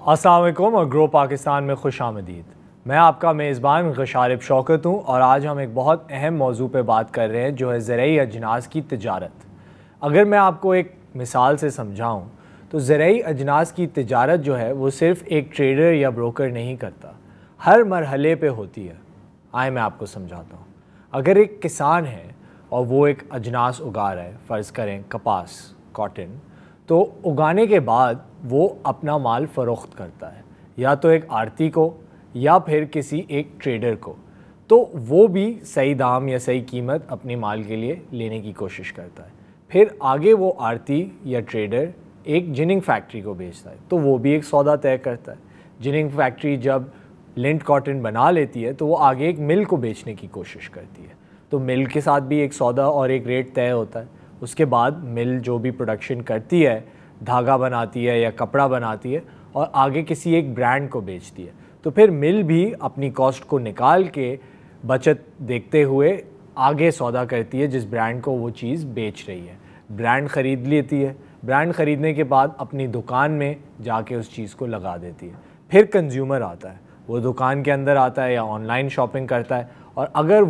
अस्सलाम वालेकुम और ग्रो पाकिस्तान में खुश आमदीद। मैं आपका मेज़बान गशारिब शौकत हूँ और आज हम एक बहुत अहम मौजू पे बात कर रहे हैं जो है ज़रई अजनास की तिजारत। अगर मैं आपको एक मिसाल से समझाऊँ तो ज़रई अजनास की तिजारत जो है वो सिर्फ़ एक ट्रेडर या ब्रोकर नहीं करता, हर मरहले पे होती है। आए मैं आपको समझाता हूँ। अगर एक किसान है और वो एक अजनास उगा रहा है, फ़र्ज़ करें कपास, कॉटन, तो उगाने के बाद वो अपना माल फ़रोख्त करता है या तो एक आड़ती को या फिर किसी एक ट्रेडर को, तो वो भी सही दाम या सही कीमत अपने माल के लिए लेने की कोशिश करता है। फिर आगे वो आड़ती या ट्रेडर एक जिनिंग फैक्ट्री को बेचता है, तो वो भी एक सौदा तय करता है। जिनिंग फैक्ट्री जब लिंट कॉटन बना लेती है तो वो आगे एक मिल को बेचने की कोशिश करती है, तो मिल के साथ भी एक सौदा और एक रेट तय होता है। उसके बाद मिल जो भी प्रोडक्शन करती है, धागा बनाती है या कपड़ा बनाती है और आगे किसी एक ब्रांड को बेचती है, तो फिर मिल भी अपनी कॉस्ट को निकाल के बचत देखते हुए आगे सौदा करती है जिस ब्रांड को वो चीज़ बेच रही है। ब्रांड ख़रीद लेती है, ब्रांड ख़रीदने के बाद अपनी दुकान में जाके उस चीज़ को लगा देती है। फिर कंज्यूमर आता है, वो दुकान के अंदर आता है या ऑनलाइन शॉपिंग करता है, और अगर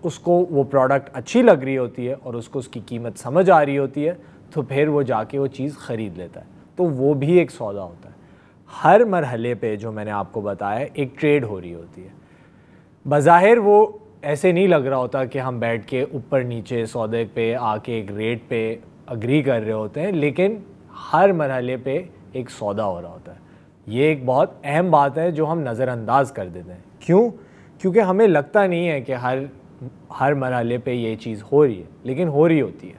उसको वो प्रोडक्ट अच्छी लग रही होती है और उसको उसकी कीमत समझ आ रही होती है तो फिर वो जाके वो चीज़ ख़रीद लेता है, तो वो भी एक सौदा होता है। हर मरहले पे जो मैंने आपको बताया एक ट्रेड हो रही होती है। बज़ाहिर वो ऐसे नहीं लग रहा होता कि हम बैठ के ऊपर नीचे सौदे पे आके एक रेट पे अग्री कर रहे होते हैं, लेकिन हर मरहले पे एक सौदा हो रहा होता है। ये एक बहुत अहम बात है जो हम नज़रअंदाज कर देते हैं। क्यों? क्योंकि हमें लगता नहीं है कि हर मरहले पे ये चीज़ हो रही है, लेकिन हो रही होती है।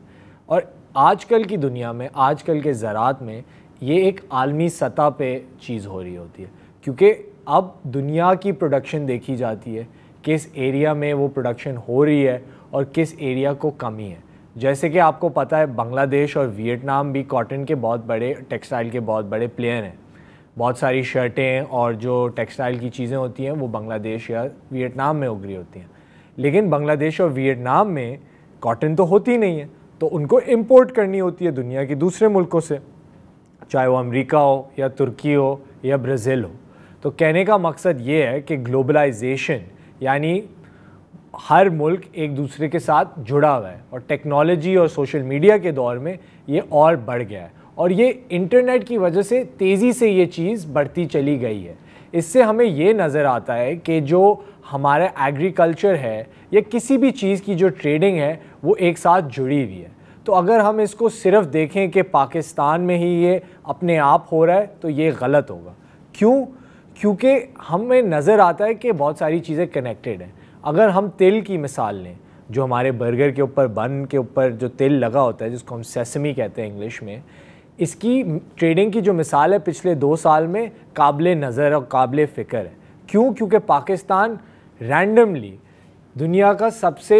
और आजकल की दुनिया में, आजकल के ज़रात में ये एक आलमी सतह पे चीज़ हो रही होती है, क्योंकि अब दुनिया की प्रोडक्शन देखी जाती है, किस एरिया में वो प्रोडक्शन हो रही है और किस एरिया को कमी है। जैसे कि आपको पता है बांग्लादेश और वियतनाम भी कॉटन के बहुत बड़े, टेक्सटाइल के बहुत बड़े प्लेयर हैं। बहुत सारी शर्टें और जो टेक्सटाइल की चीज़ें होती हैं वो बांग्लादेश या वियतनाम में उग रही होती हैं, लेकिन बांग्लादेश और वियतनाम में कॉटन तो होती नहीं है, तो उनको इंपोर्ट करनी होती है दुनिया के दूसरे मुल्कों से, चाहे वो अमेरिका हो या तुर्की हो या ब्राज़ील हो। तो कहने का मकसद ये है कि ग्लोबलाइजेशन यानी हर मुल्क एक दूसरे के साथ जुड़ा हुआ है, और टेक्नोलॉजी और सोशल मीडिया के दौर में ये और बढ़ गया है, और ये इंटरनेट की वजह से तेज़ी से ये चीज़ बढ़ती चली गई है। इससे हमें ये नज़र आता है कि जो हमारा एग्रीकल्चर है या किसी भी चीज़ की जो ट्रेडिंग है वो एक साथ जुड़ी हुई है। तो अगर हम इसको सिर्फ देखें कि पाकिस्तान में ही ये अपने आप हो रहा है तो ये गलत होगा। क्यों? क्योंकि हमें नज़र आता है कि बहुत सारी चीज़ें कनेक्टेड हैं। अगर हम तिल की मिसाल लें, जो हमारे बर्गर के ऊपर, बन के ऊपर जो तिल लगा होता है जिसको हम सेसमी कहते हैं इंग्लिश में, इसकी ट्रेडिंग की जो मिसाल है पिछले 2 साल में काबिल नज़र और काबिल फ़िक्र है। क्यों? क्योंकि पाकिस्तान रैंडमली दुनिया का सबसे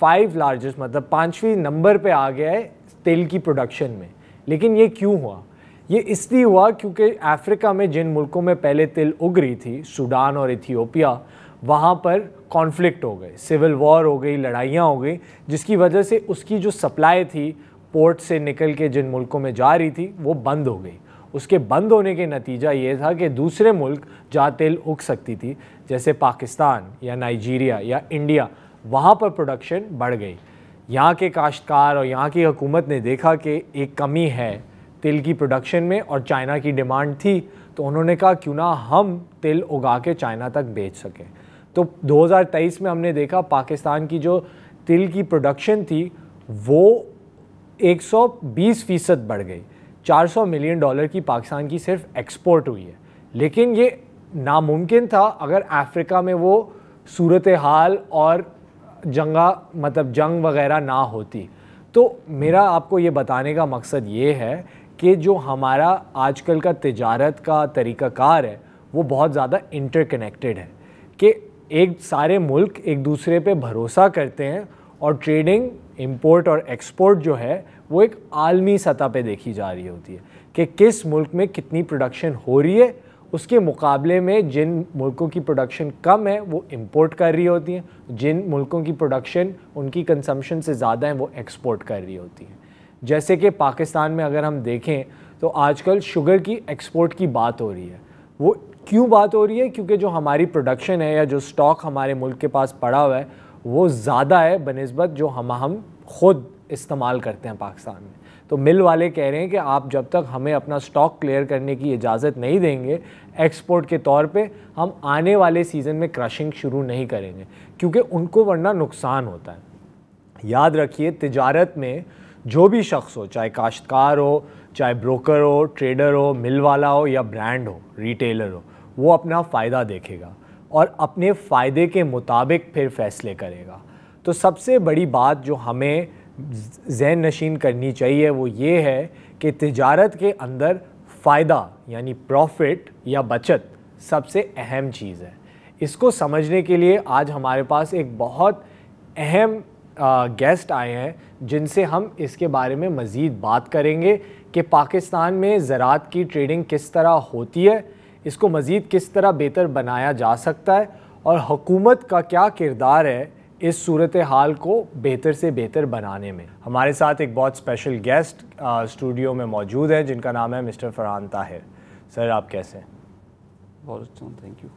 5 लार्जेस्ट, मतलब 5वीं नंबर पे आ गया है तिल की प्रोडक्शन में। लेकिन ये क्यों हुआ? ये इसलिए हुआ क्योंकि अफ्रीका में जिन मुल्कों में पहले तिल उग रही थी, सूडान और इथियोपिया, वहाँ पर कॉन्फ्लिक्ट हो गए, सिविल वॉर हो गई, लड़ाइयाँ हो गई, जिसकी वजह से उसकी जो सप्लाई थी पोर्ट से निकल के जिन मुल्कों में जा रही थी वो बंद हो गई। उसके बंद होने के नतीजा ये था कि दूसरे मुल्क जहाँ तेल उग सकती थी, जैसे पाकिस्तान या नाइजीरिया या इंडिया, वहाँ पर प्रोडक्शन बढ़ गई। यहाँ के काश्तकार और यहाँ की हुकूमत ने देखा कि एक कमी है तिल की प्रोडक्शन में और चाइना की डिमांड थी, तो उन्होंने कहा क्यों ना हम तिल उगा के चाइना तक बेच सकें। तो 2023 में हमने देखा पाकिस्तान की जो तिल की प्रोडक्शन थी वो 120% बढ़ गई। $400 मिलियन की पाकिस्तान की सिर्फ एक्सपोर्ट हुई है। लेकिन ये नामुमकिन था अगर अफ्रीका में वो सूरत हाल और जंग वगैरह ना होती। तो मेरा आपको ये बताने का मकसद ये है कि जो हमारा आजकल का तिजारत का तरीक़ाकार है वो बहुत ज़्यादा इंटरकनेक्टेड है, कि एक सारे मुल्क एक दूसरे पे भरोसा करते हैं, और ट्रेडिंग, इंपोर्ट और एक्सपोर्ट जो है वो एक आलमी सतह पे देखी जा रही होती है कि किस मुल्क में कितनी प्रोडक्शन हो रही है, उसके मुकाबले में जिन मुल्कों की प्रोडक्शन कम है वो इंपोर्ट कर रही होती हैं, जिन मुल्कों की प्रोडक्शन उनकी कंजम्पशन से ज़्यादा है वो एक्सपोर्ट कर रही होती हैं। जैसे कि पाकिस्तान में अगर हम देखें तो आजकल शुगर की एक्सपोर्ट की बात हो रही है। वो क्यों बात हो रही है? क्योंकि जो हमारी प्रोडक्शन है या जो स्टॉक हमारे मुल्क के पास पड़ा हुआ है वो ज़्यादा है बनिस्बत जो हम खुद इस्तेमाल करते हैं पाकिस्तान में। तो मिल वाले कह रहे हैं कि आप जब तक हमें अपना स्टॉक क्लियर करने की इजाज़त नहीं देंगे एक्सपोर्ट के तौर पे, हम आने वाले सीज़न में क्रशिंग शुरू नहीं करेंगे, क्योंकि उनको वरना नुकसान होता है। याद रखिए, तिजारत में जो भी शख्स हो, चाहे काश्तकार हो, चाहे ब्रोकर हो, ट्रेडर हो, मिल वाला हो या ब्रांड हो, रिटेलर हो, वो अपना फ़ायदा देखेगा और अपने फ़ायदे के मुताबिक फिर फ़ैसले करेगा। तो सबसे बड़ी बात जो हमें ज़हन नशीन करनी चाहिए वो ये है कि तिजारत के अंदर फ़ायदा यानी प्रॉफिट या बचत सबसे अहम चीज़ है। इसको समझने के लिए आज हमारे पास एक बहुत अहम गेस्ट आए हैं जिनसे हम इसके बारे में मज़ीद बात करेंगे कि पाकिस्तान में ज़राअत की ट्रेडिंग किस तरह होती है, इसको मज़ीद किस तरह बेहतर बनाया जा सकता है और हुकूमत का क्या किरदार है इस सूरत हाल को बेहतर से बेहतर बनाने में। हमारे साथ एक बहुत स्पेशल गेस्ट स्टूडियो में मौजूद है जिनका नाम है मिस्टर फरहान ताहिर। सर, आप कैसे हैं? बहुत अच्छा, thank you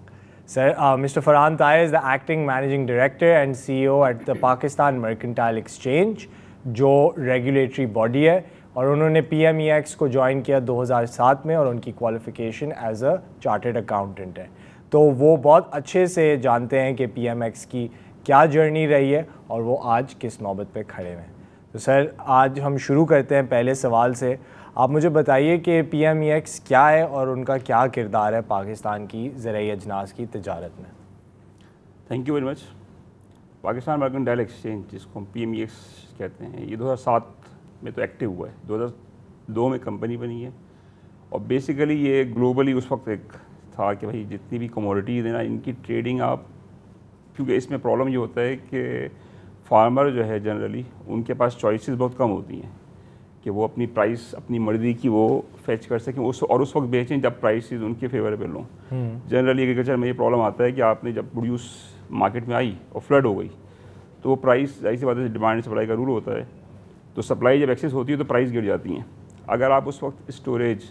sir. Mister Farhan Tahir is the acting managing director and CEO at the Pakistan mercantile exchange, जो रेगुलेटरी बॉडी है, और उन्होंने PMEX को ज्वाइन किया 2007 में और उनकी qualification as a chartered accountant है। तो वो बहुत अच्छे से जानते हैं कि PMEX की क्या जर्नी रही है और वो आज किस नौबत पे खड़े हैं। तो सर, आज हम शुरू करते हैं पहले सवाल से। आप मुझे बताइए कि PMEX क्या है और उनका क्या किरदार है पाकिस्तान की ज़राई अजनास की तिजारत में। Thank you very much. Pakistan mercantile exchange, जिसको हम PMEX कहते हैं, ये 2007 में तो एक्टिव हुआ है। 2002 में कंपनी बनी है और बेसिकली ये ग्लोबली उस वक्त एक था कि भाई जितनी भी कमोडिटीज़ है ना, इनकी ट्रेडिंग आप, क्योंकि इसमें प्रॉब्लम ये होता है कि फार्मर जो है जनरली उनके पास चॉइसेस बहुत कम होती हैं कि वो अपनी प्राइस अपनी मर्ज़ी की वो फैच कर सकें उस वक्त बेचें जब प्राइसेस उनके फेवरेबल हों। जनरली एग्रीकल्चर में ये प्रॉब्लम आता है कि आपने जब प्रोड्यूस मार्केट में आई और फ्लड हो गई तो वो प्राइस, ऐसी बात है, डिमांड सप्लाई का रूल होता है, तो सप्लाई जब एक्सेस होती है तो प्राइस गिर जाती हैं। अगर आप उस वक्त स्टोरेज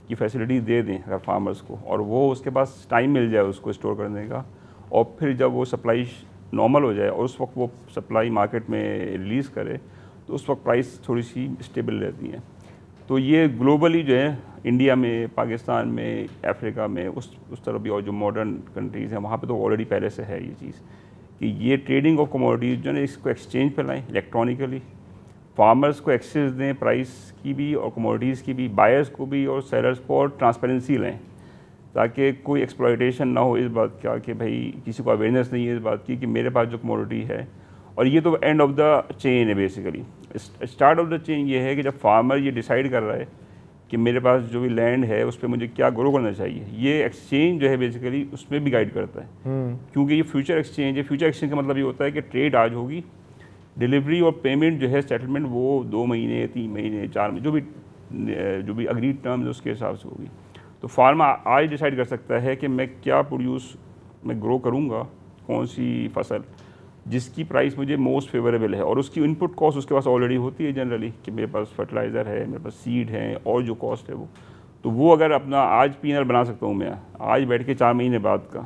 की फैसिलिटी दे दें अगर फार्मर्स को, और वो उसके पास टाइम मिल जाए उसको स्टोर करने का, और फिर जब वो सप्लाई नॉर्मल हो जाए और उस वक्त वो सप्लाई मार्केट में रिलीज़ करे, तो उस वक्त प्राइस थोड़ी सी स्टेबल रहती है। तो ये ग्लोबली जो है, इंडिया में, पाकिस्तान में, अफ्रीका में, उस तरफ भी, और जो मॉडर्न कंट्रीज़ हैं वहाँ पे तो ऑलरेडी पहले से है ये चीज़ कि ये ट्रेडिंग ऑफ कमोडिटीज़ जो है इसको एक्सचेंज पर लाएँ इलेक्ट्रॉनिकली, फार्मर्स को एक्सेस दें प्राइस की भी और कमोडिटीज़ की भी, बायर्स को भी और सेलर्स को, और ट्रांसपेरेंसी लें ताकि कोई एक्सप्लॉयटेशन ना हो इस बात का कि भाई किसी को अवेयरनेस नहीं है इस बात की कि मेरे पास जो कमोडिटी है। और ये तो एंड ऑफ द चेन है basically. Start of the chain ये है कि जब फार्मर ये डिसाइड कर रहा है कि मेरे पास जो भी लैंड है उस पर मुझे क्या ग्रो करना चाहिए, ये एक्सचेंज जो है बेसिकली उसमें भी गाइड करता है। क्योंकि ये फ्यूचर एक्सचेंज है। फ्यूचर एक्सचेंज का मतलब ये होता है कि ट्रेड आज होगी, डिलीवरी और पेमेंट जो है, सेटलमेंट, वो 2 महीने, 3 महीने, 4 महीने, जो भी अग्रीड टर्म है उसके हिसाब से होगी। तो फार्मर आज डिसाइड कर सकता है कि मैं क्या प्रोड्यूस मैं ग्रो करूँगा, कौन सी फसल जिसकी प्राइस मुझे मोस्ट फेवरेबल है, और उसकी इनपुट कॉस्ट उसके पास ऑलरेडी होती है जनरली कि मेरे पास फर्टिलाइज़र है, मेरे पास सीड है और जो कॉस्ट है वो, तो वो अगर अपना आज P&L बना सकता हूँ मैं आज बैठ के 4 महीने बाद का,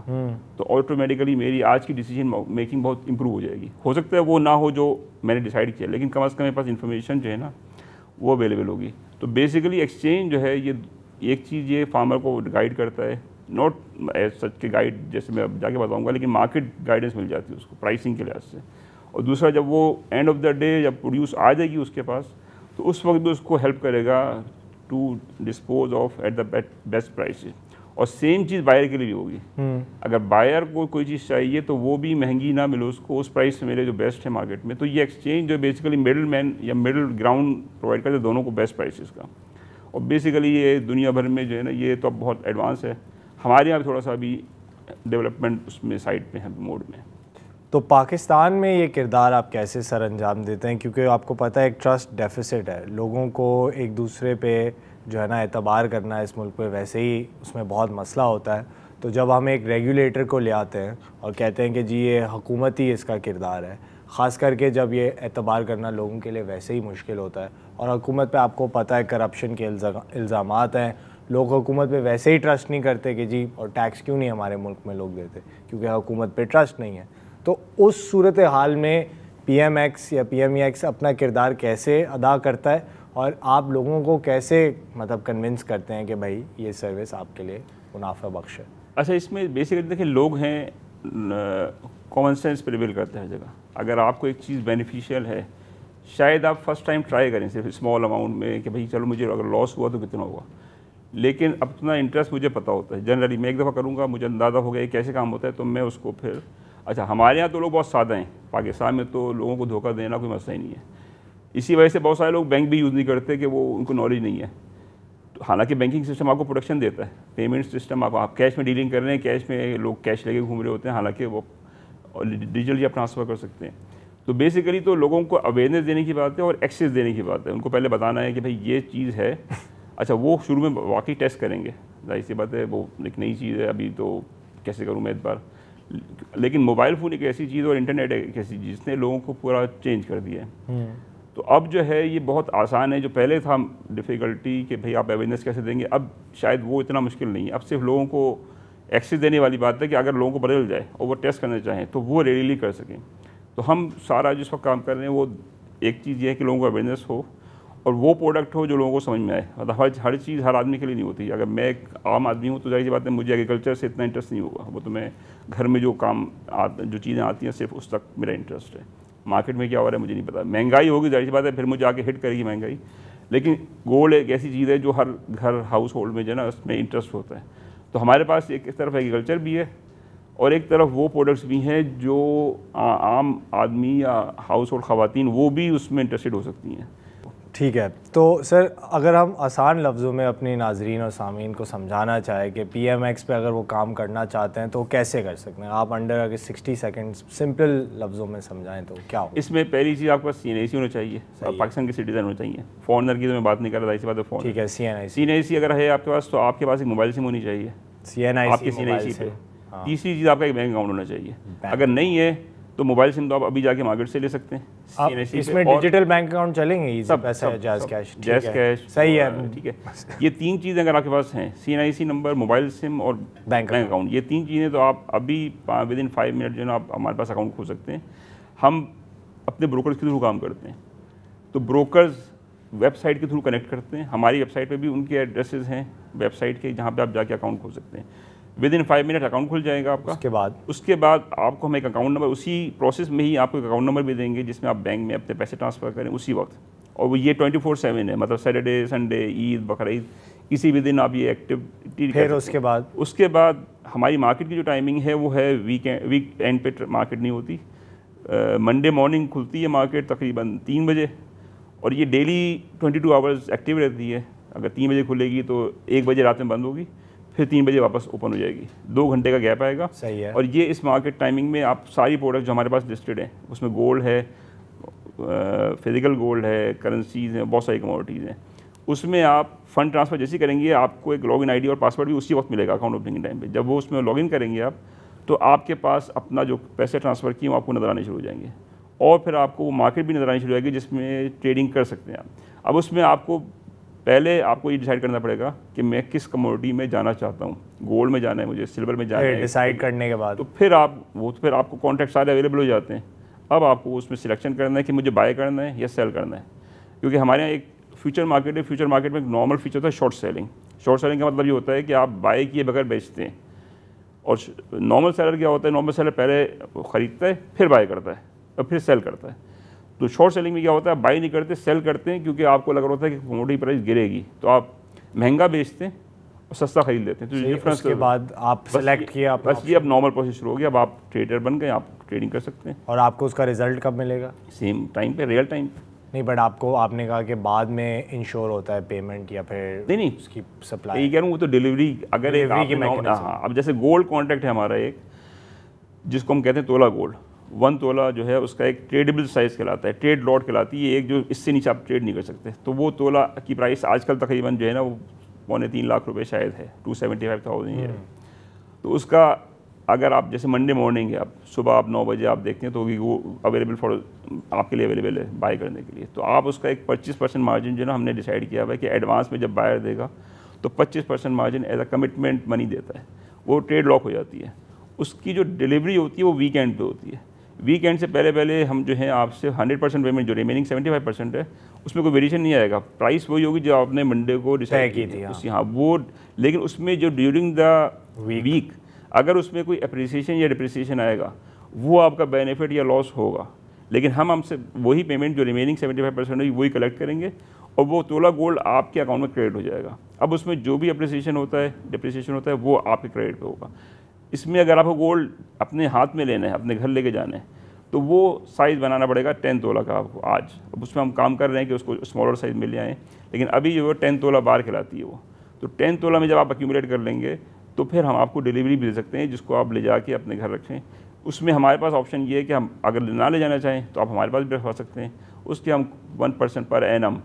तो ऑटोमेटिकली मेरी आज की डिसीजन मेकिंग बहुत इंप्रूव हो जाएगी। हो सकता है वो ना हो जो मैंने डिसाइड किया, लेकिन कम अज़ कम मेरे पास इन्फॉर्मेशन जो है ना वो अवेलेबल होगी। तो बेसिकली एक्सचेंज जो है ये एक चीज़ ये फार्मर को गाइड करता है, नॉट एज सच के गाइड जैसे मैं अब जाके बताऊंगा, लेकिन मार्केट गाइडेंस मिल जाती है उसको प्राइसिंग के लिहाज से। और दूसरा, जब वो एंड ऑफ द डे जब प्रोड्यूस आ जाएगी उसके पास, तो उस वक्त भी उसको हेल्प करेगा to dispose of at the best prices. और सेम चीज़ बायर के लिए भी होगी। अगर बायर को कोई चीज़ चाहिए तो वो भी महंगी ना मिले उसको, उस प्राइस से मेरे जो बेस्ट है मार्केट में। तो ये एक्सचेंज जो बेसिकली मिडिल मैन या मिडिल ग्राउंड प्रोवाइड करते हैं दोनों को बेस्ट प्राइसेस का। और बेसिकली ये दुनिया भर में जो है ना ये तो अब बहुत एडवांस है, हमारे यहाँ भी थोड़ा सा अभी डेवलपमेंट उसमें साइड पे है, मोड में। तो पाकिस्तान में ये किरदार आप कैसे सर अंजाम देते हैं? क्योंकि आपको पता है एक ट्रस्ट डेफिसिट है, लोगों को एक दूसरे पे जो है ना एतबार करना है इस मुल्क पे, वैसे ही उसमें बहुत मसला होता है। तो जब हम एक रेगुलेटर को ले आते हैं और कहते हैं कि जी ये हुकूमत ही इसका किरदार है, ख़ास करके जब ये एतबार करना लोगों के लिए वैसे ही मुश्किल होता है, और हुकूमत पे आपको पता है करप्शन के इल्ज़ामात हैं, लोग हुकूमत पे वैसे ही ट्रस्ट नहीं करते कि जी, और टैक्स क्यों नहीं हमारे मुल्क में लोग देते, क्योंकि हुकूमत पे ट्रस्ट नहीं है। तो उस सूरत हाल में PMX या PMEX अपना किरदार कैसे अदा करता है और आप लोगों को कैसे मतलब कन्विंस करते हैं कि भाई ये सर्विस आपके लिए मुनाफा बख्श है? अच्छा, इसमें बेसिकली देखिए, लोग हैं कॉमन सेंस प्रिवेल करते हैं हर जगह। अगर आपको एक चीज़ बेनिफिशियल है, शायद आप फर्स्ट टाइम ट्राई करें सिर्फ स्मॉल अमाउंट में कि भाई चलो मुझे अगर लॉस हुआ तो कितना हुआ, लेकिन अपना इंटरेस्ट मुझे पता होता है। जनरली मैं एक दफ़ा करूँगा, मुझे अंदाज़ा हो गया कैसे काम होता है, तो मैं उसको फिर अच्छा, हमारे यहाँ तो लोग बहुत सादा हैं, पाकिस्तान में तो लोगों को धोखा देना कोई मसला ही नहीं है। इसी वजह से बहुत सारे लोग बैंक भी यूज़ नहीं करते कि वो उनको नॉलेज नहीं है। तो हालांकि बैंकिंग सिस्टम आपको प्रोटेक्शन देता है, पेमेंट सिस्टम आप कैश में डीलिंग कर रहे हैं, कैश में लोग कैश लेके घूम रहे होते हैं, हालांकि वो डिजिटली आप ट्रांसफ़र कर सकते हैं। तो बेसिकली तो लोगों को अवेयरनेस देने की बात है और एक्सेस देने की बात है। उनको पहले बताना है कि भाई ये चीज़ है। अच्छा, वो शुरू में वाकई टेस्ट करेंगे, जाहिर सी बात है, वो एक नई चीज़ है, अभी तो कैसे करूँ मैं इस बार। लेकिन मोबाइल फ़ोन एक ऐसी चीज़ और इंटरनेट एक ऐसी चीज़ जिसने लोगों को पूरा चेंज कर दिया है। तो अब जो है ये बहुत आसान है। जो पहले था डिफ़िकल्टी कि भाई आप अवेयरनेस कैसे देंगे, अब शायद वो इतना मुश्किल नहीं है। अब सिर्फ लोगों को एक्सेस देने वाली बात है कि अगर लोगों को बदल जाए और वो टेस्ट करना चाहें तो वो रेडीली कर सकें। तो हम सारा जिस वक्त काम कर रहे हैं वो एक चीज़ ये है कि लोगों को अवेयरनेस हो और वो प्रोडक्ट हो जो लोगों को समझ में आए। मतलब हर चीज़ हर आदमी के लिए नहीं होती। अगर मैं एक आम आदमी हूँ तो जाहिर सी बात है मुझे एग्रीकल्चर से इतना इंटरेस्ट नहीं होगा, वो तो मैं घर में जो जो चीज़ें आती हैं सिर्फ उस तक मेरा इंटरेस्ट है। मार्केट में क्या हो रहा है मुझे नहीं पता। महंगाई होगी, जाहिर सी बात है फिर मुझे आके हिट करेगी महंगाई, लेकिन गोल्ड एक ऐसी चीज़ है जो हर घर हाउस होल्ड में जो है ना उसमें इंटरेस्ट होता है। तो हमारे पास एक तरफ एग्रीकल्चर भी है और एक तरफ वो प्रोडक्ट्स भी हैं जो आम आदमी या हाउस होल्ड ख़वातीन वो भी उसमें इंटरेस्टेड हो सकती हैं। ठीक है, तो सर अगर हम आसान लफ्ज़ों में अपने नाजरीन और सामीन को समझाना चाहें कि PMX पे अगर वो काम करना चाहते हैं तो कैसे कर सकते हैं, आप अंडर अगर 60 सेकंड्स सिंपल लफ्ज़ों में समझाएं तो क्या हो? इसमें पहली चीज़ आपके पास CNIC होना चाहिए, पाकिस्तान के सिटीजन होना चाहिए। फॉरनर की तो मैं बात नहीं कर रहा था, इसी बात है फोन। ठीक है, CNIC अगर है आपके पास तो आपके पास एक मोबाइल सिम होनी चाहिए आपके CNIC पे। तीसरी चीज़ आपका एक बैंक अकाउंट होना चाहिए। अगर नहीं है तो मोबाइल सिम तो आप अभी जाके मार्केट से ले सकते हैं। इसमें डिजिटल बैंक अकाउंट चलेंगे, सब जैज़ कैश सही है, ठीक है। ये तीन चीज़ें अगर आपके पास हैं, CNIC नंबर, मोबाइल सिम और बैंक अकाउंट, ये तीन चीज़ें तो आप अभी विदिन 5 मिनट जो है ना आप हमारे पास अकाउंट खोल सकते हैं। हम अपने ब्रोकर्स के थ्रू काम करते हैं, तो ब्रोकर्स वेबसाइट के थ्रू कनेक्ट करते हैं। हमारी वेबसाइट पे भी उनके एड्रेसेस हैं वेबसाइट के, जहाँ पे आप जाके अकाउंट खोल सकते हैं। विदिन 5 मिनट अकाउंट खुल जाएगा आपका। उसके बाद आपको हम एक अकाउंट नंबर, उसी प्रोसेस में ही आपको एक अकाउंट नंबर भी देंगे जिसमें आप बैंक में अपने पैसे ट्रांसफ़र करें उसी वक्त। और वो ये 24/7 है, मतलब सैटरडे, संडे, ईद, बकरीद, किसी भी दिन आप ये एक्टिविटी। फिर उसके बाद हमारी मार्केट की जो टाइमिंग है वो है वीकेंड पे मार्केट नहीं होती। मंडे मॉर्निंग खुलती है मार्केट तकरीबन 3 बजे और ये डेली 22 आवर्स एक्टिव रहती है। अगर 3 बजे खुलेगी तो 1 बजे रात में बंद होगी, फिर 3 बजे वापस ओपन हो जाएगी। 2 घंटे का गैप आएगा। सही है। और ये इस मार्केट टाइमिंग में आप सारी प्रोडक्ट जो हमारे पास लिस्टेड हैं, उसमें गोल्ड है, फिजिकल गोल्ड है, करेंसीज़ हैं, बहुत सारी कमोडिटीज़ हैं, उसमें आप फ़ंड ट्रांसफ़र जैसे करेंगे आपको एक लॉगिन आईडी और पासवर्ड भी उसी वक्त मिलेगा अकाउंट ओपनिंग के टाइम पे। जब वो उसमें लॉगिन करेंगे आप तो आपके पास अपना जो पैसे ट्रांसफ़र किए वो आपको नज़र आने शुरू हो जाएंगे और फिर आपको वो मार्केट भी नज़र आनी शुरू हो जाएगी जिसमें ट्रेडिंग कर सकते हैं आप। अब उसमें आपको पहले आपको ये डिसाइड करना पड़ेगा कि मैं किस कमोडिटी में जाना चाहता हूँ। गोल्ड में जाना है मुझे, सिल्वर में जाना है। डिसाइड करने के बाद तो फिर आपको कॉन्ट्रैक्ट सारे अवेलेबल हो जाते हैं। अब आपको उसमें सिलेक्शन करना है कि मुझे बाय करना है या सेल करना है। क्योंकि हमारे यहाँ एक फ्यूचर मार्केट है, फ्यूचर मार्केट में एक नॉर्मल फीचर होता है शॉर्ट सेलिंग। शॉर्ट सेलिंग का मतलब ये होता है कि आप बाय किए बगैर बेचते हैं। और नॉर्मल सेलर क्या होता है, नॉर्मल सेलर पहले ख़रीदता है, फिर बाय करता है और फिर सेल करता है। तो शॉर्ट सेलिंग में क्या होता है, बाई नहीं करते, सेल करते हैं, क्योंकि आपको लग रहा होता है कि कमोडिटी प्राइस गिरेगी तो आप महंगा बेचते हैं और सस्ता खरीद लेते हैं। तो डिफरेंस के बाद आप सेलेक्ट किया, बस ये अब नॉर्मल प्रोसेस शुरू हो गया। अब आप ट्रेडर बन गए, आप ट्रेडिंग कर सकते हैं। और आपको उसका रिजल्ट कब मिलेगा? सेम टाइम पे, रियल टाइम। नहीं, बट आपने कहा कि बाद में इंश्योर होता है पेमेंट या फिर नहीं उसकी सप्लाई। ये कह रहा हूँ वो तो डिलीवरी। अगर एक हाँ, अब जैसे गोल्ड कॉन्ट्रैक्ट है हमारा एक, जिसको हम कहते हैं तोला गोल्ड, 1 तोला जो है उसका एक ट्रेडेबल साइज़ कहलाता है, ट्रेड लॉट कहलाती है एक, जो इससे नीचे आप ट्रेड नहीं कर सकते। तो वो तोला की प्राइस आजकल तकरीबन जो है ना वो 2.25 लाख रुपए शायद है, 275,000 है। तो उसका अगर आप जैसे मंडे मॉर्निंग है, आप सुबह आप 9 बजे आप देखते हैं तो वो अवेलेबल फॉर आपके लिए अवेलेबल है बाय करने के लिए। तो आप उसका एक 25% मार्जिन जो है ना हमने डिसाइड किया हुआ है कि एडवांस में जब बायर देगा तो 25% margin as a commitment money देता है, वो ट्रेड लॉक हो जाती है। उसकी जो डिलीवरी होती है वो वीकेंड पे होती है। वीकेंड से पहले हम जो है आपसे 100% पेमेंट, जो रिमेनिंग 75% है उसमें कोई वेरिएशन नहीं आएगा, प्राइस वही होगी जो आपने मंडे को डिसाइड की थी। हाँ वो, लेकिन उसमें जो ड्यूरिंग द वीक अगर उसमें कोई अप्रिसिएशन या डिप्रिसिएशन आएगा वो आपका बेनिफिट या लॉस होगा, लेकिन हम हमसे वही पेमेंट जो रिमेनिंग 75% होगी वही कलेक्ट करेंगे और वो तोला गोल्ड आपके अकाउंट में क्रेडिट हो जाएगा। अब उसमें जो भी अप्रिसिएशन होता है, डिप्रिसिएशन होता है, वो आपके क्रेडिट पे होगा। इसमें अगर आपको गोल्ड अपने हाथ में लेना है, अपने घर लेके जाना है, तो वो साइज़ बनाना पड़ेगा 10 तोला का आपको आज। अब उसमें हम काम कर रहे हैं कि उसको स्मॉलर साइज़ मिल जाए, लेकिन अभी जो 10 तोला बाहर खिलाती है वो, तो 10 तोला में जब आप एक्यूमुलेट कर लेंगे तो फिर हम आपको डिलीवरी भी दे सकते हैं, जिसको आप ले जाके अपने घर रखें। उसमें हमारे पास ऑप्शन ये है कि हम अगर ना ले जाना चाहें तो आप हमारे पास भी रखवा सकते हैं। उसके हम 1% पर एनम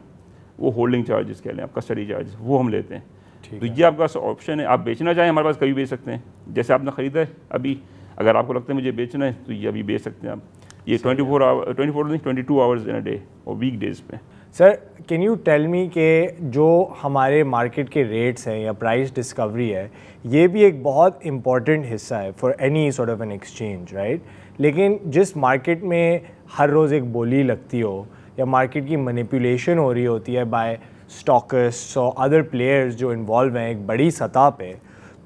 वो होल्डिंग चार्जेस कह लें, आप कस्टडी चार्जेस, वो हम लेते हैं। तो ये आपका ऑप्शन है, आप बेचना चाहें हमारे पास कभी बेच सकते हैं। जैसे आपने ख़रीदा है अभी, अगर आपको लगता है मुझे बेचना है तो ये अभी बेच सकते हैं आप। ये 22 आवर्स इन अ डे और वीक डेज़ पे। Sir can you tell me कि जो हमारे मार्केट के रेट्स हैं या प्राइस डिस्कवरी है, ये भी एक बहुत इम्पॉर्टेंट हिस्सा है for any sort of an exchange, right? लेकिन जिस मार्केट में हर रोज़ एक बोली लगती हो या मार्केट की मैनिपुलेशन हो रही होती है बाय स्टॉकिस्ट्स और अदर प्लेयर्स जो इन्वॉल्व हैं एक बड़ी सतह पे,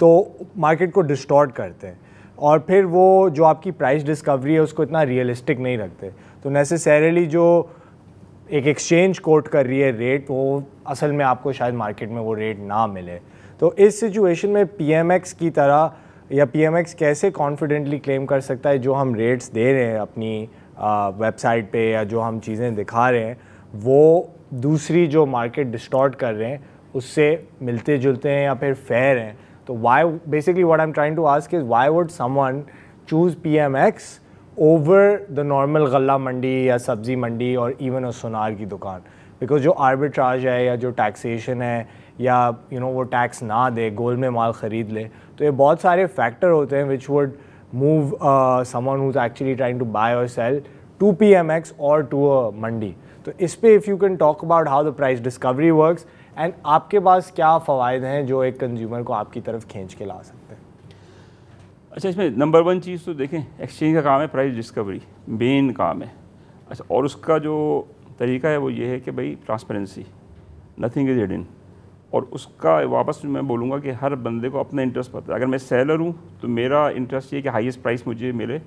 तो मार्केट को डिस्टॉर्ट करते हैं और फिर वो जो आपकी प्राइस डिस्कवरी है उसको इतना रियलिस्टिक नहीं रखते। तो नेसेसरीली जो एक एक्सचेंज कोट कर रही है रेट, वो असल में आपको शायद मार्केट में वो रेट ना मिले। तो इस सिचुएशन में पीएमएक्स की तरह या पीएमएक्स कैसे कॉन्फिडेंटली क्लेम कर सकता है जो हम रेट्स दे रहे हैं अपनी वेबसाइट पे या जो हम चीज़ें दिखा रहे हैं वो दूसरी जो मार्केट डिस्टॉर्ट कर रहे हैं उससे मिलते जुलते हैं या फिर फेयर हैं? तो why basically what I am trying to ask is why would someone choose PMX over the normal गल्ला मंडी या सब्जी मंडी और इवन सोनार की दुकान? बिकॉज जो आर्बिट्राज है या जो टैक्सेशन है या वो टैक्स ना दे, गोल्ड में माल ख़रीद ले, तो ये बहुत सारे फैक्टर होते हैं which would move someone who is actually trying to buy और सेल टू पीएमएक्स और टू अ मंडी। तो इस पे if you can talk about how the price discovery works and आपके पास क्या फ़वायद हैं जो एक कंज्यूमर को आपकी तरफ खींच के ला सकते हैं। अच्छा, इसमें नंबर 1 चीज़ तो देखें, एक्सचेंज का काम है प्राइस डिस्कवरी, मेन काम है। अच्छा, और उसका जो तरीका है वो ये है कि भाई ट्रांसपेरेंसी, नथिंग इज़ हिडन। और उसका वापस मैं बोलूँगा कि हर बंदे को अपना इंटरेस्ट पता है। अगर मैं सेलर हूँ तो मेरा इंटरेस्ट ये है कि हाईएस्ट प्राइस मुझे मिले,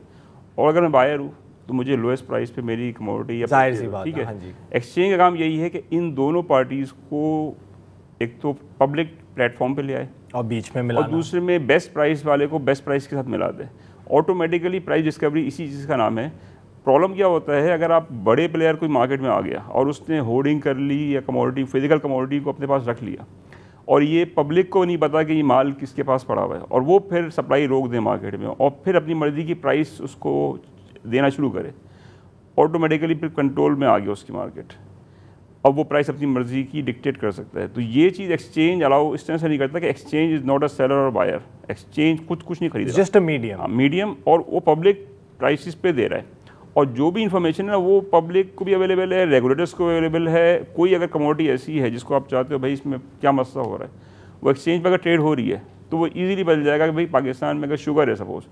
और अगर मैं बायर हूँ तो मुझे लोएस्ट प्राइस पे मेरी कमोडिटी या जाहिर सी बात ठीक है। है। हाँ जी। एक्सचेंज का काम यही है कि इन दोनों पार्टीज़ को एक तो पब्लिक प्लेटफॉर्म पे ले आए और बीच में मिला, और दूसरे में बेस्ट प्राइस वाले को बेस्ट प्राइस के साथ मिला दे। ऑटोमेटिकली प्राइस डिस्कवरी इसी चीज़ का नाम है। प्रॉब्लम क्या होता है, अगर आप बड़े प्लेयर कोई मार्केट में आ गया और उसने होर्डिंग कर ली या कमोडिटी, फिजिकल कमोडिटी को अपने पास रख लिया और ये पब्लिक को नहीं पता कि ये माल किसके पास पड़ा हुआ है, और वो फिर सप्लाई रोक दे मार्केट में और फिर अपनी मर्ज़ी की प्राइस उसको देना शुरू करे, ऑटोमेटिकली फिर कंट्रोल में आ गया उसकी मार्केट, और वो प्राइस अपनी मर्ज़ी की डिक्टेट कर सकता है। तो ये चीज़ एक्सचेंज अलाउ इस तरह से नहीं करता कि exchange is not a seller और बायर। एक्सचेंज कुछ नहीं खरीद रहा, जस्ट अ मीडियम। मीडियम, और वो पब्लिक प्राइसेस पे दे रहा है, और जो भी इंफॉर्मेशन है वो पब्लिक को भी अवेलेबल है, रेगुलेटर्स को अवेलेबल है। कोई अगर कमोडिटी ऐसी है जिसको आप चाहते हो भाई इसमें क्या मसला हो रहा है, वो एक्सचेंज पर अगर ट्रेड हो रही है तो वो इजीली बदल जाएगा कि भाई पाकिस्तान में अगर शुगर है, सपोज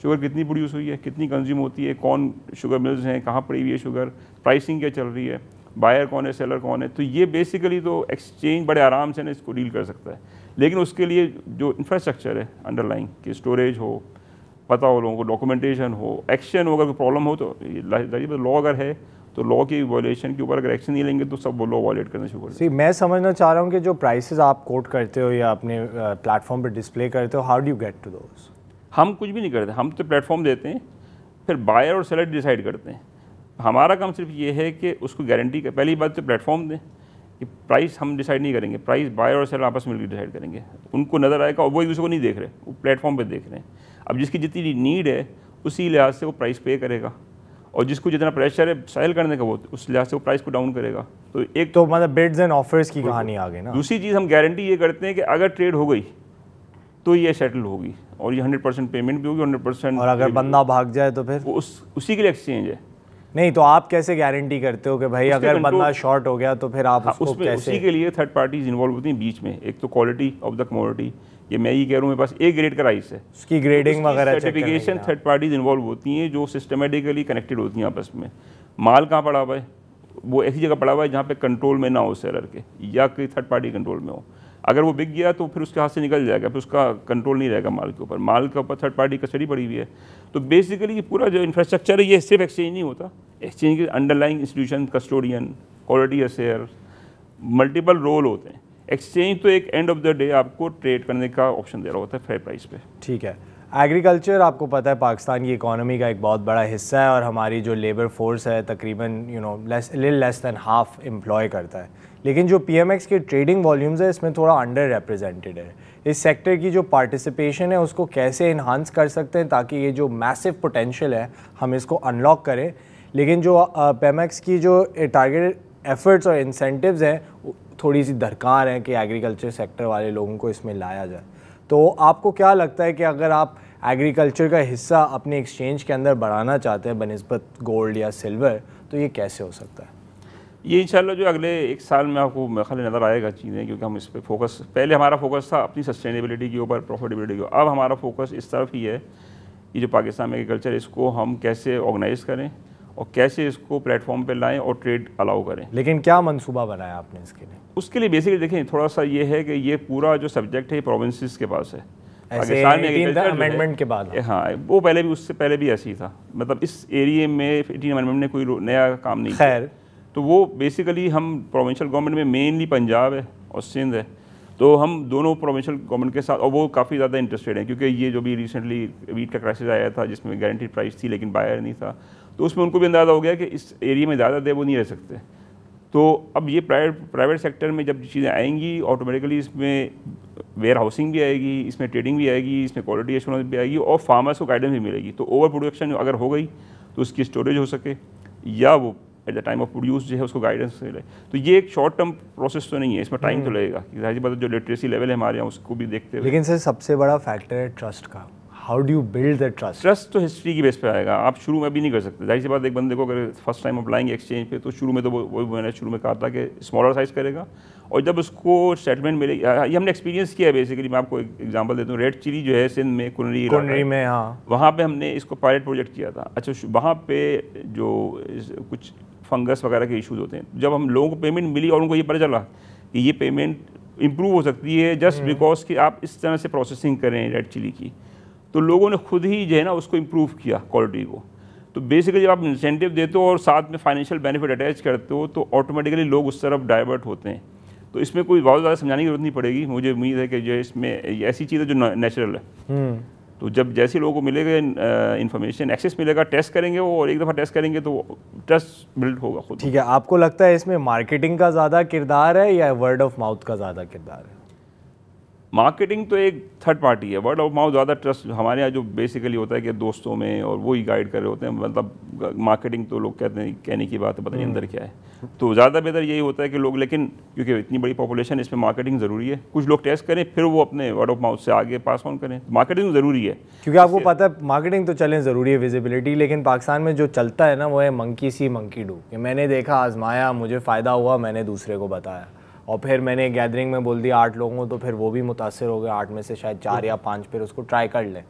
शुगर कितनी प्रोड्यूस हुई है, कितनी कंज्यूम होती है, कौन शुगर मिल्स हैं, कहाँ पड़ी हुई है शुगर, प्राइसिंग क्या चल रही है, बायर कौन है, सेलर कौन है। तो ये बेसिकली तो एक्सचेंज बड़े आराम से ना इसको डील कर सकता है। लेकिन उसके लिए जो इंफ्रास्ट्रक्चर है अंडरलाइंग, कि स्टोरेज हो, पता हो लोगों को, डॉक्यूमेंटेशन हो, एक्शन हो, अगर कोई प्रॉब्लम हो तो लॉ अगर है तो लॉ की वायलेशन के ऊपर अगर एक्शन नहीं लेंगे तो सब वो लॉ वायलेट करना शुरू कर देंगे। मैं समझना चाह रहा हूँ कि जो प्राइसेस आप कोट करते हो या अपने प्लेटफॉर्म पे डिस्प्ले करते हो, how do you get to those? हम कुछ भी नहीं करते, हम तो प्लेटफॉर्म देते हैं, फिर बायर और सेलर डिसाइड करते हैं। हमारा काम सिर्फ ये है कि उसको गारंटी का, पहली बात तो प्लेटफॉर्म दें कि प्राइस हम डिसाइड नहीं करेंगे, प्राइस बायर और सेलर आपस में मिलकर डिसाइड करेंगे। उनको नज़र आएगा और वो एक दूसरे को नहीं देख रहे, वो प्लेटफॉर्म पे देख रहे हैं। अब जिसकी जितनी नीड है उसी लिहाज से वो प्राइस पे करेगा, और जिसको जितना प्रेशर है सेल करने का वो उस लिहाज से वो प्राइस को डाउन करेगा। तो एक तो मतलब बिड्स एंड ऑफर्स की कहानी आ गई ना। दूसरी चीज़ हम गारंटी ये करते हैं कि अगर ट्रेड हो गई तो ये सेटल होगी और ये 100% पेमेंट भी होगी, 100%। और अगर बंदा भाग जाए तो फिर उसी के लिए एक्सचेंज है। नहीं तो आप कैसे गारंटी करते हो कि भाई अगर बंदा शॉर्ट हो गया तो फिर आप उसको कैसे? उसी के लिए थर्ड पार्टीज इन्वॉल्व होती हैं बीच में। एक तो क्वालिटी ऑफ द कमोडिटी, ये मैं ही कह रहा हूँ, मेरे पास ए ग्रेड का राइस है, उसकी ग्रेडिंग वगैरह सर्टिफिकेशन थर्ड पार्टीज इन्वॉल्व होती हैं जो सिस्टमेटिकली कनेक्टेड होती हैं आपस में। माल कहाँ पड़ा हुआ है? वो ऐसी जगह पड़ा हुआ है जहाँ पे कंट्रोल में ना हो सेलर के, या कोई थर्ड पार्टी कंट्रोल में हो। अगर वो बिक गया तो फिर उसके हाथ से निकल जाएगा, फिर उसका कंट्रोल नहीं रहेगा माल के ऊपर। माल के ऊपर थर्ड पार्टी कस्टडी पड़ी हुई है। तो बेसिकली ये पूरा जो इंफ्रास्ट्रक्चर है, ये सिर्फ एक्सचेंज नहीं होता, एक्सचेंज के underlying institution, custodian, quality assayer, multiple role होते हैं। एक्सचेंज तो एक एंड ऑफ द डे आपको ट्रेड करने का ऑप्शन दे रहा होता है फेयर प्राइस पे। ठीक है। एग्रीकल्चर आपको पता है पाकिस्तान की इकोनॉमी का एक बहुत बड़ा हिस्सा है और हमारी जो लेबर फोर्स है तकरीबन लेस दैन हाफ एम्प्लॉय करता है। लेकिन जो पीएमएक्स के ट्रेडिंग वॉल्यूम्स है इसमें थोड़ा अंडर रिप्रेजेंटेड है। इस सेक्टर की जो पार्टिसिपेशन है उसको कैसे इन्हांस कर सकते हैं ताकि ये जो मैसिव पोटेंशियल है हम इसको अनलॉक करें। लेकिन जो पीएमएक्स की जो टारगेटेड एफर्ट्स और इंसेंटिव्स हैं थोड़ी सी दरकार है कि एग्रीकल्चर सेक्टर वाले लोगों को इसमें लाया जाए। तो आपको क्या लगता है कि अगर आप एग्रीकल्चर का हिस्सा अपने एक्सचेंज के अंदर बढ़ाना चाहते हैं बनिस्बत गोल्ड या सिल्वर, तो ये कैसे हो सकता है? ये इंशाल्लाह जो अगले एक साल में आपको मेरे ख्याल नज़र आएगा चीज़ें, क्योंकि हम इस पर फोकस, पहले हमारा फोकस था अपनी सस्टेनेबिलिटी के ऊपर, प्रॉफिटेबिलिटी के ऊपर। अब हमारा फोकस इस तरफ ही है कि जो पाकिस्तान में एग्रीकल्चर, इसको हम कैसे ऑर्गेनाइज़ करें और कैसे इसको प्लेटफॉर्म पे लाएं और ट्रेड अलाउ करें। लेकिन क्या मंसूबा बनाया आपने इसके लिए? उसके लिए बेसिकली देखें, थोड़ा सा ये है कि ये पूरा जो सब्जेक्ट है प्रोविंसेस के पास है। पाकिस्तान में अमेंडमेंट के बाद, हाँ, वो पहले भी, उससे पहले भी ऐसी ही था। मतलब इस एरिए में 18 अमेंडमेंट ने कोई नया काम नहीं किया। खैर, तो वो बेसिकली हम प्रोविंशियल गवर्नमेंट में मेनली पंजाब है और सिंध है, तो हम दोनों प्रोविंशियल गवर्नमेंट के साथ, और वो काफ़ी ज़्यादा इंटरेस्टेड हैं, क्योंकि ये जो भी रिसेंटली वीट का क्राइसिस आया था जिसमें गारंटीड प्राइस थी लेकिन बायर नहीं था, तो उसमें उनको भी अंदाज़ा हो गया कि इस एरिया में ज़्यादा देर वो नहीं रह सकते। तो अब ये प्राइवेट सेक्टर में जब चीज़ें आएंगी, ऑटोमेटिकली इसमें वेयर हाउसिंग भी आएगी, इसमें ट्रेडिंग भी आएगी, इसमें क्वालिटी एश्योरेंस भी आएगी और फार्मर्स को गाइडेंस भी मिलेगी। तो ओवर प्रोडक्शन अगर हो गई तो उसकी स्टोरेज हो सके, या वो at the time of produce जो है उसको गाइडेंस मिले। तो ये एक शॉर्ट टर्म प्रोसेस तो नहीं है, इसमें टाइम तो लगेगा। जाहिर बात जो लिटरेसी लेवल है हमारे यहाँ उसको भी देखते हुए। लेकिन सर सबसे बड़ा फैक्टर है ट्रस्ट का। How do you build the trust? Trust तो हिस्ट्री की बेस पे आएगा, आप शुरू में भी नहीं कर सकते। जाहिर सी बात, एक बंदे को अगर फर्स्ट टाइम आप लाएंगे एक्सचेंज पे, तो शुरू में तो वो मैंने शुरू में कहा था कि स्मॉलर साइज़ करेगा, और जब उसको सेटलमेंट मिलेगी, ये हमने एक्सपीरियंस किया है। बेसिकली मैं आपको एक एग्जांपल देता हूँ, रेड चिली जो है सिंध में कुनरी में, हाँ, वहाँ पे हमने इसको पायलट प्रोजेक्ट किया था। अच्छा, वहाँ पे जो कुछ फंगस वगैरह के इशूज़ होते हैं, जब हम लोगों को पेमेंट मिली और उनको ये पता चला कि ये पेमेंट इम्प्रूव हो सकती है जस्ट बिकॉज कि आप इस तरह से प्रोसेसिंग करें रेड चिली की, तो लोगों ने खुद ही जो है ना उसको इम्प्रूव किया क्वालिटी को। तो बेसिकली जब आप इंसेंटिव देते हो और साथ में फाइनेंशियल बेनिफिट अटैच करते हो, तो ऑटोमेटिकली लोग उस तरफ डाइवर्ट होते हैं। तो इसमें कोई बहुत ज़्यादा समझाने की जरूरत नहीं पड़ेगी। मुझे उम्मीद है कि जो इसमें ऐसी चीज़ है जो नेचुरल है। तो जब जैसे लोगों को मिलेगा इन्फॉर्मेशन, एक्सेस मिलेगा, टेस्ट करेंगे वो, और एक दफ़ा टेस्ट करेंगे तो ट्रस्ट बिल्ड होगा खुद। ठीक है, आपको लगता है इसमें मार्केटिंग का ज़्यादा किरदार है या वर्ड ऑफ माउथ का ज़्यादा किरदार है? मार्केटिंग तो एक थर्ड पार्टी है, वर्ड ऑफ माउथ ज़्यादा ट्रस्ट हमारे यहाँ जो बेसिकली होता है कि दोस्तों में, और वो ही गाइड कर रहे होते हैं। मतलब मार्केटिंग तो लोग कहते हैं, कहने की बात है, पता नहीं अंदर क्या है। तो ज़्यादा बेहतर यही होता है कि लोग, लेकिन क्योंकि इतनी बड़ी पॉपुलेशन, इसमें मार्केटिंग ज़रूरी है। कुछ लोग टेस्ट करें, फिर वो अपने वर्ड ऑफ माउथ से आगे पास ऑन करें। मार्केटिंग ज़रूरी है, क्योंकि आपको पता है मार्केटिंग तो चलें ज़रूरी है, विजिबिलिटी। लेकिन पाकिस्तान में जो चलता है ना वो है मंकी सी मंकी डू, कि मैंने देखा, आजमाया, मुझे फ़ायदा हुआ, मैंने दूसरे को बताया, और फिर मैंने गैदरिंग में बोल दिया 8 लोगों को, तो फिर वो भी मुतासर हो गए, 8 में से शायद 4 या 5 फिर उसको ट्राई कर लें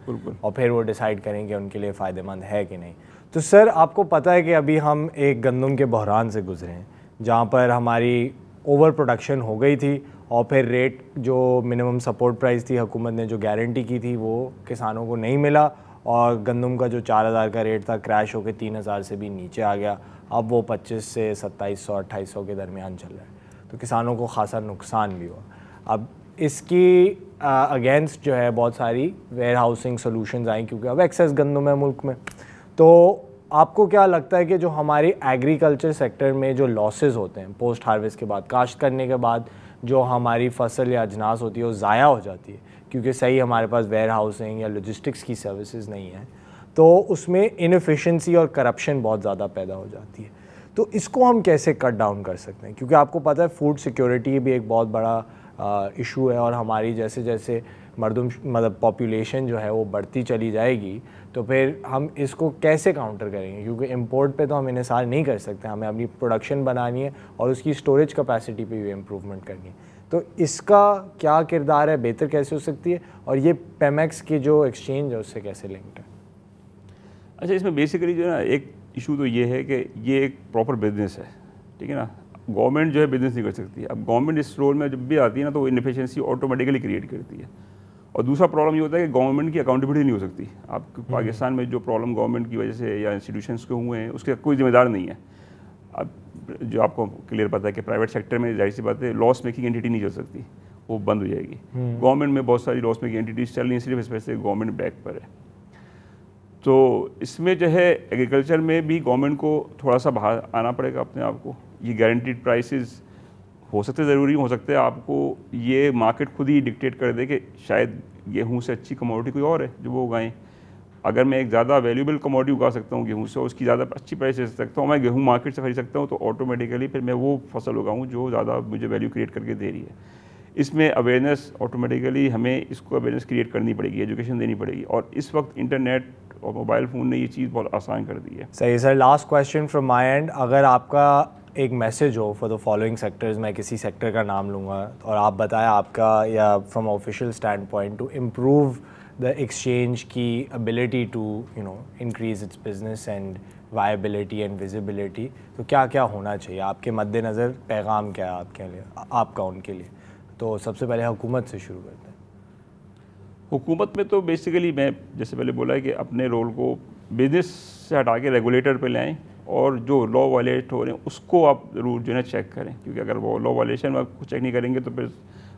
और फिर वो डिसाइड करें कि उनके लिए फ़ायदेमंद है कि नहीं। तो सर आपको पता है कि अभी हम एक गंदम के बहरान से गुजरे हैं, जहाँ पर हमारी ओवर प्रोडक्शन हो गई थी, और फिर रेट जो मिनिमम सपोर्ट प्राइस थी हुकूमत ने जो गारंटी की थी वो किसानों को नहीं मिला, और गंदम का जो 4000 का रेट था क्रैश होकर 3000 से भी नीचे आ गया। अब वो 25 से 2700-2800 के दरमियान चल रहा है। तो किसानों को खासा नुकसान भी हुआ। अब इसकी अगेंस्ट जो है बहुत सारी वेयर हाउसिंग सोल्यूशंस आई, क्योंकि अब एक्सेस गंदम है मुल्क में। तो आपको क्या लगता है कि जो हमारी एग्रीकल्चर सेक्टर में जो लॉसेस होते हैं पोस्ट हार्वेस्ट के बाद, काश्त करने के बाद जो हमारी फसल या अजनास होती है वो ज़ाया हो जाती है, क्योंकि सही हमारे पास वेयर हाउसिंग या लॉजिस्टिक्स की सर्विसेज नहीं है, तो उसमें इनएफिशिएंसी और करप्शन बहुत ज़्यादा पैदा हो जाती है। तो इसको हम कैसे कट डाउन कर सकते हैं? क्योंकि आपको पता है फूड सिक्योरिटी भी एक बहुत बड़ा इशू है, और हमारी जैसे जैसे मतलब पॉपुलेशन जो है वो बढ़ती चली जाएगी, तो फिर हम इसको कैसे काउंटर करेंगे? क्योंकि इंपोर्ट पे तो हम इन्हिसार नहीं कर सकते, हमें अपनी प्रोडक्शन बनानी है और उसकी स्टोरेज कैपेसिटी पे भी इम्प्रूवमेंट करनी है। तो इसका क्या किरदार है, बेहतर कैसे हो सकती है, और ये पेमेक्स की जो एक्सचेंज है उससे कैसे लिंक्ड है? अच्छा, इसमें बेसिकली जो है ना, एक इशू तो ये है कि ये एक प्रॉपर बिजनेस है, ठीक है ना। गवर्नमेंट जो है बिजनेस नहीं कर सकती। अब गवर्नमेंट इस रोल में जब भी आती है ना, तो वो इनएफिशिएंसी ऑटोमेटिकली क्रिएट करती है। और दूसरा प्रॉब्लम ये होता है कि गवर्नमेंट की अकाउंटेबिलिटी नहीं हो सकती। आप पाकिस्तान में जो प्रॉब्लम गवर्नमेंट की वजह से या इंस्टीट्यूशन्स के हुए हैं, उसके कोई जिम्मेदार नहीं है। अब जो आपको क्लियर पता है कि प्राइवेट सेक्टर में जाहिर सी बात है लॉस मेकिंग एंटिटी नहीं चल सकती, वो बंद हो जाएगी। गवर्नमेंट में बहुत सारी लॉस मेकिंग एंटिटीज चल रही हैं, सिर्फ इस वजह से गवर्नमेंट बैक पर है। तो इसमें जो है एग्रीकल्चर में भी गवर्नमेंट को थोड़ा सा बाहर आना पड़ेगा अपने आप को। ये गारंटीड प्राइसेस हो सकते ज़रूरी हो सकते हैं आपको ये मार्केट खुद ही डिक्टेट कर दे कि शायद गेहूं से अच्छी कमोडिटी कोई और है जो वो उगाएं। अगर मैं एक ज़्यादा वैल्यूबल कमोडिटी उगा सकता हूँ गेहूं से, उसकी ज़्यादा अच्छी प्राइस दे सकता हूँ, मैं गेहूं मार्केट से खरीद सकता हूँ, तो ऑटोमेटिकली फिर मैं वो फसल उगाऊँ जो ज़्यादा मुझे वैल्यू क्रिएट करके दे रही है। इसमें अवेयरनेस ऑटोमेटिकली हमें इसको अवेयरनेस क्रिएट करनी पड़ेगी, एजुकेशन देनी पड़ेगी। और इस वक्त इंटरनेट और मोबाइल फ़ोन ने ये चीज़ बहुत आसान कर दी है। सही sir, last question from my and, अगर आपका एक मैसेज हो फॉर द फॉलोइंग सेक्टर्स, मैं किसी सेक्टर का नाम लूँगा और आप बताएं आपका, या from official stand point, to improve the exchange की ability to increase its business and viability and visibility, तो क्या क्या होना चाहिए आपके मद्देनज़र? पैगाम क्या है आपके लिए, आपका उनके लिए? तो सबसे पहले हुकूमत से शुरू करते हैं। हुकूमत में तो बेसिकली मैं जैसे पहले बोला है कि अपने रोल को बिजनेस से हटा के रेगुलेटर पे लाएं, और जो लॉ वायलेट हो रहे हैं उसको आप ज़रूर जो है चेक करें, क्योंकि अगर वो लॉ वायलेशन में आप कुछ चेक नहीं करेंगे तो फिर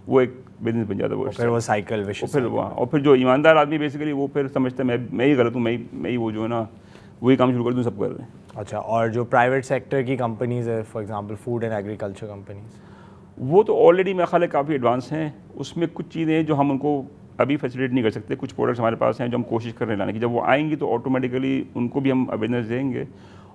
वो एक बिजनेस बन जाता है, फिर वो साइकिल और फिर जो ईमानदार आदमी बेसिकली वो फिर समझता है मैं ही गलत हूँ, मैं ही वो जो है ना वही काम शुरू कर दूँ, सब कर रहे हैं। अच्छा, और जो प्राइवेट सेक्टर की कंपनीज है, for example food and agriculture companies, वो तो ऑलरेडी मेरा ख्याल है काफ़ी एडवांस हैं। उसमें कुछ चीज़ें जो हम उनको अभी फैसिलिटेट नहीं कर सकते, कुछ प्रोडक्ट्स हमारे पास हैं जो हम कोशिश कर रहे हैं लाने की। जब वो आएंगी तो ऑटोमेटिकली उनको भी हम अवेयरनेस देंगे,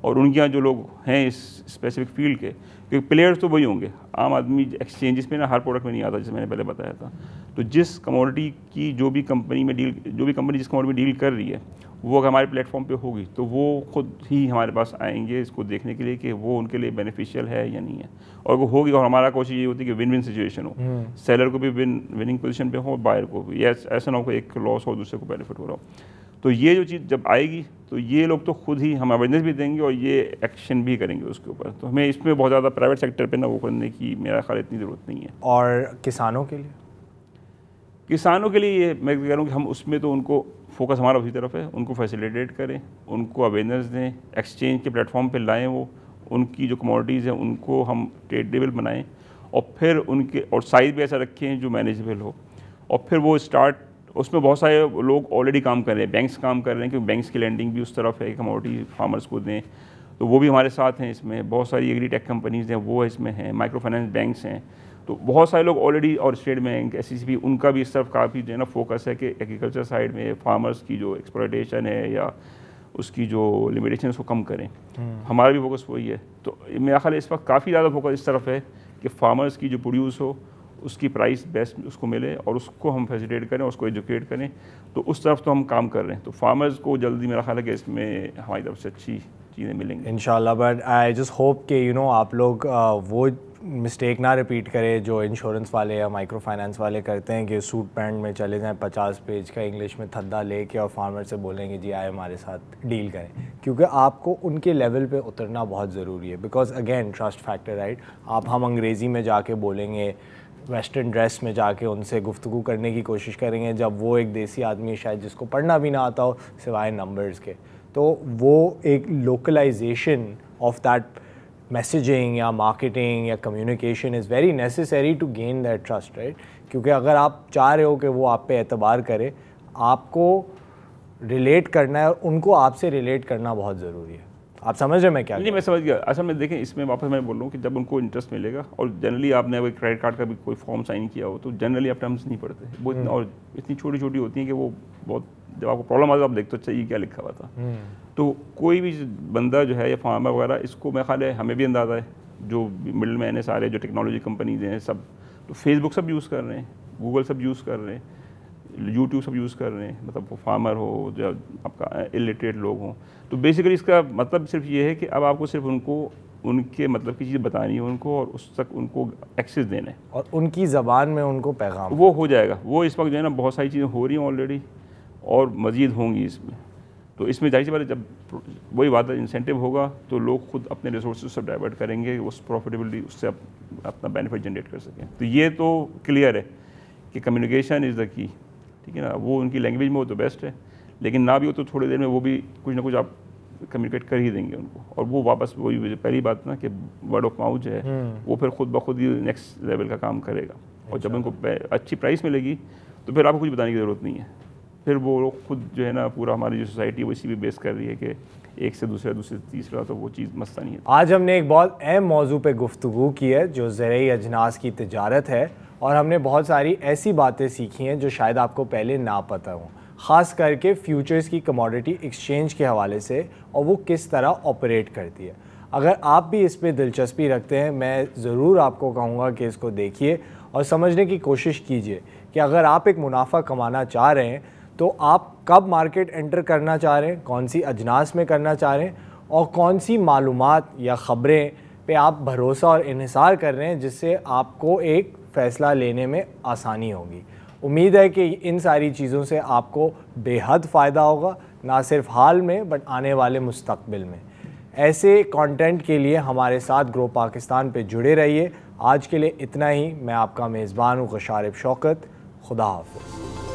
और उनके यहाँ जो लोग हैं इस स्पेसिफिक फील्ड के, क्योंकि प्लेयर्स तो वही होंगे। आम आदमी एक्सचेंजेस में ना हर प्रोडक्ट में नहीं आता, जैसे मैंने पहले बताया था। तो जिस कमोडिटी की जो भी कंपनी जिस कमोडिटी में डील कर रही है, वो अगर हमारे प्लेटफॉर्म पे होगी तो वो खुद ही हमारे पास आएंगे इसको देखने के लिए कि वो उनके लिए बेनिफिशियल है या नहीं है। और वो होगी, और हमारा कोशिश ये होती है कि विन विन सिचुएशन हो, सेलर को भी विनिंग पोजीशन पे हो, बायर को भी। ऐसा ना हो कि एक लॉस हो दूसरे को बेनिफिट हो रहा हो। तो ये जो चीज़ जब आएगी तो ये लोग तो खुद ही हम अवेयरनेस भी देंगे और ये एक्शन भी करेंगे उसके ऊपर। तो हमें इसमें बहुत ज़्यादा प्राइवेट सेक्टर पे ना वो करने की मेरा ख्याल इतनी ज़रूरत नहीं है। और किसानों के लिए? किसानों के लिए ये मैं कह रहा हूँ कि हम उसमें तो उनको फोकस हमारा उसी तरफ है, उनको फैसिलिटेट करें, उनको अवेयरनेस दें, एक्सचेंज के प्लेटफॉर्म पे लाएं, वो उनकी जो कमोडिटीज़ हैं उनको हम ट्रेडेबल बनाएं, और फिर उनके और साइज़ भी ऐसा रखें जो मैनेजेबल हो, और फिर वो स्टार्ट। उसमें बहुत सारे लोग ऑलरेडी काम कर रहे हैं, बैंक्स काम कर रहे हैं, क्योंकि बैंक्स की लैंडिंग भी उस तरफ है, कमोडिटी फार्मर्स को दें, तो वो भी हमारे साथ हैं इसमें। बहुत सारी एग्री टेक कंपनीज़ हैं वो इसमें हैं, माइक्रो फाइनेंस बैंक्स हैं, तो बहुत सारे लोग ऑलरेडी, और स्टेट बैंक, SCB, उनका भी इस तरफ काफ़ी जो है ना फोकस है कि एग्रीकल्चर साइड में फार्मर्स की जो एक्सप्लॉयटेशन है या उसकी जो लिमिटेशन उसको कम करें। हमारा भी फोकस वही है। तो मेरा ख्याल इस वक्त काफ़ी ज़्यादा फोकस इस तरफ है कि फार्मर्स की जो प्रोड्यूस हो उसकी प्राइस बेस्ट उसको मिले, और उसको हम फैसिलिटेट करें, उसको एजुकेट करें। तो उस तरफ तो हम काम कर रहे हैं। तो फार्मर्स को जल्दी मेरा ख्याल है कि इसमें हमारी तरफ से अच्छी चीज़ें मिलेंगी इंशाल्लाह। बट आई जस्ट होप कि आप लोग वो मिस्टेक ना रिपीट करें जो इंश्योरेंस वाले या माइक्रो फाइनेंस वाले करते हैं कि सूट पैंट में चले जाएं, 50 पेज का इंग्लिश में थद्दा लेके और फार्मर से बोलेंगे जी आए हमारे साथ डील करें, क्योंकि आपको उनके लेवल पे उतरना बहुत ज़रूरी है। Because again trust factor, right? हम अंग्रेज़ी में जाके बोलेंगे, वेस्टर्न ड्रेस में जाके उनसे गुफ्तगू करने की कोशिश करेंगे, जब वो एक देसी आदमी शायद जिसको पढ़ना भी ना आता हो सिवाय नंबर्स के। तो वो एक लोकलाइजेशन ऑफ दैट मैसेजिंग या मार्केटिंग या communication is very necessary to gain that trust, right? क्योंकि अगर आप चाह रहे हो कि वो आप पे एतबार करे, आपको रिलेट करना है और उनको आपसे रिलेट करना बहुत ज़रूरी है। आप समझ रहे मैं क्या? नहीं, मैं समझ गया। असल में देखें, इसमें वापस मैं बोल रहा हूँ कि जब उनको इंटरेस्ट मिलेगा, और जनरली आपने अगर क्रेडिट कार्ड का भी कोई फॉर्म साइन किया हो तो जनरली आप टर्म्स नहीं पढ़ते वो, और इतनी छोटी छोटी होती हैं कि वो बहुत, जब आपको प्रॉब्लम आता है आप देखते हो अच्छा ये क्या लिखा हुआ था। तो कोई भी बंदा जो है या फार्मर वगैरह, इसको मैं ख्याल है हमें भी अंदाज़ा है, जो मिडिल मैन है सारे, जो टेक्नोलॉजी कंपनीज हैं सब, तो फेसबुक सब यूज़ कर रहे हैं, गूगल सब यूज़ कर रहे हैं, यूट्यूब सब यूज़ कर रहे हैं, मतलब वो फार्मर हो या आपका इलिटरेट लोग हों। तो बेसिकली इसका मतलब सिर्फ ये है कि अब आपको सिर्फ उनको उनके मतलब की चीज़ बतानी है उनको, और उस तक उनको एक्सेस देना है और उनकी ज़बान में उनको पैगाम वो हो जाएगा। वो इस वक्त जो है ना बहुत सारी चीज़ें हो रही हैं ऑलरेडी और मज़ीद होंगी इसमें। तो इसमें जाहिर सी बात है, जब वही बात है इंसेंटिव होगा तो लोग खुद अपने रिसोर्सेज सब डाइवर्ट करेंगे, उस प्रॉफिटेबिलिटी उससे अपना बेनिफिट जनरेट कर सकें। तो ये तो क्लियर है कि कम्युनिकेशन इज़ द की, ठीक है ना। वो उनकी लैंग्वेज में हो तो बेस्ट है, लेकिन ना भी हो तो थोड़ी देर में वो भी कुछ ना कुछ आप कम्युनिकेट कर ही देंगे उनको, और वो वापस वही पहली बात ना कि वर्ड ऑफ माउथ जो है वो फिर खुद ब खुद ही नेक्स्ट लेवल का काम करेगा। और जब उनको अच्छी प्राइस मिलेगी तो फिर आपको कुछ बताने की ज़रूरत नहीं है, फिर वो लोग खुद जो है ना, पूरा हमारी जो सोसाइटी है वो इसी पे बेस कर रही है कि एक से दूसरा, दूसरे से तीसरा, तो वो चीज़ मस्ता नहीं है। आज हमने एक बहुत अहम मौजू पे गुफ्तगू की है जो ज़रई अजनास की तिजारत है, और हमने बहुत सारी ऐसी बातें सीखी हैं जो शायद आपको पहले ना पता हों, ख़ास करके फ्यूचर्स की कमोडिटी एक्सचेंज के हवाले से, और वो किस तरह ऑपरेट करती है। अगर आप भी इस पे दिलचस्पी रखते हैं, मैं ज़रूर आपको कहूँगा कि इसको देखिए और समझने की कोशिश कीजिए कि अगर आप एक मुनाफा कमाना चाह रहे हैं तो आप कब मार्केट एंटर करना चाह रहे हैं, कौन सी अजनास में करना चाह रहे हैं, और कौन सी मालूमात या ख़बरें पे आप भरोसा और इन्हिसार कर रहे हैं जिससे आपको एक फ़ैसला लेने में आसानी होगी। उम्मीद है कि इन सारी चीज़ों से आपको बेहद फ़ायदा होगा, ना सिर्फ हाल में बट आने वाले मुस्तकबिल में। ऐसे कंटेंट के लिए हमारे साथ ग्रो पाकिस्तान पे जुड़े रहिए। आज के लिए इतना ही। मैं आपका मेज़बान हूँ गशारिब शौकत। खुदा हाफ़िज़।